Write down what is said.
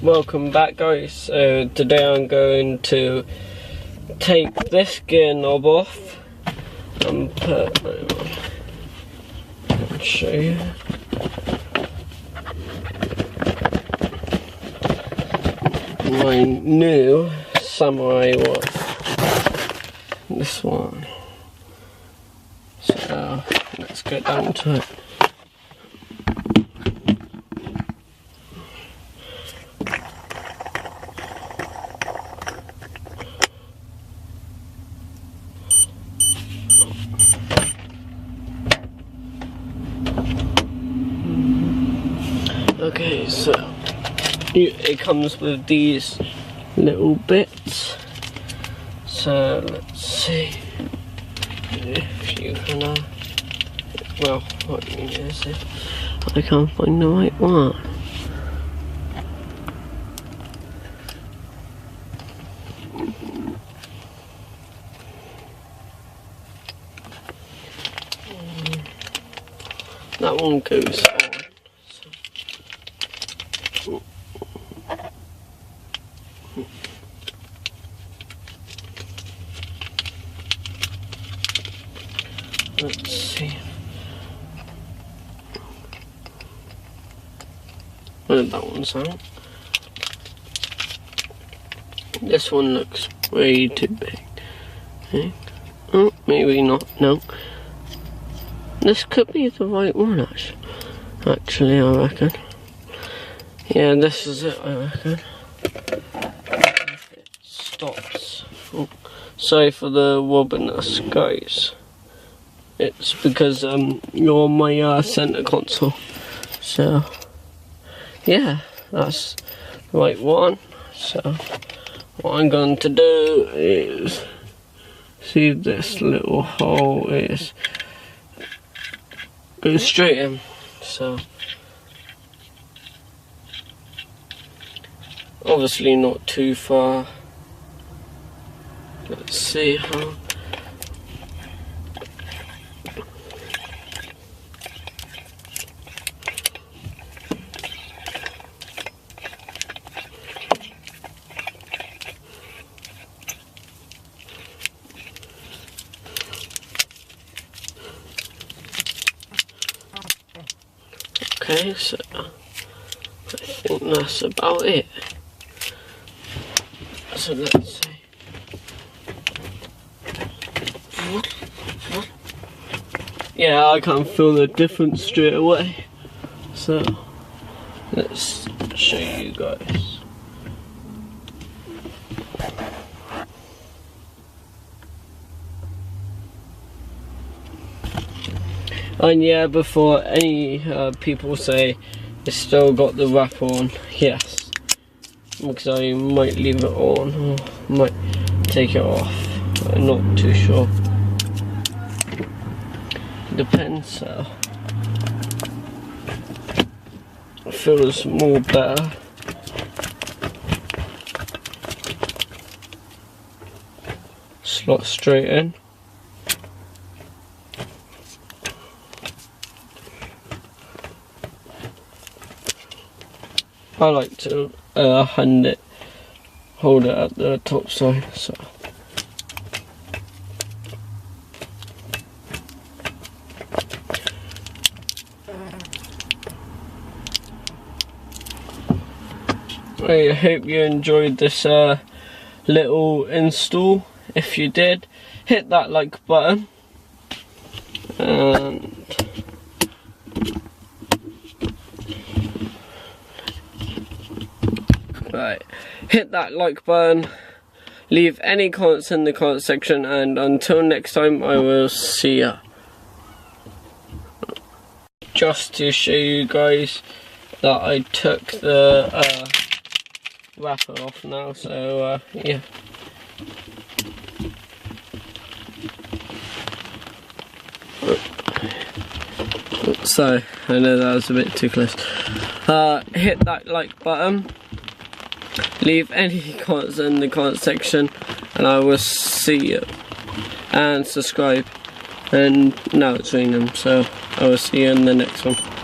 Welcome back, guys. So today I'm going to take this gear knob off and put, I'll show you. My new Samurai watch. This one. So let's get down to it. Okay, so it comes with these little bits. So let's see if you can. Well, what is it? I can't find the right one. That one goes on. Let's see. That one's out. This one looks way too big. Okay. Oh, maybe not. No. This could be the right one, actually, I reckon. Yeah, this is it, I reckon. It stops. Oh, sorry for the wobbiness, guys. It's because you're on my center console. So yeah, that's the right one. So what I'm going to do is see if this little hole is goes straight in. So obviously not too far. Let's see how. Okay, so I think that's about it. So let's see. Yeah, I can feel the difference straight away. So let's show you guys. And yeah, before any people say it's still got the wrapper on, yes, because I might leave it on or might take it off. I'm not too sure. Depends. So it feels more better. Slot straight in. I like to hold it at the top side, so. I hope you enjoyed this little install. If you did, hit that like button. And right, hit that like button, leave any comments in the comment section, and until next time, I will see ya. Just to show you guys that I took the wrapper off now, so yeah. So, I know that was a bit too close. Hit that like button, leave any comments in the comment section, and I will see you. And subscribe and now it's raining, so I will see you in the next one.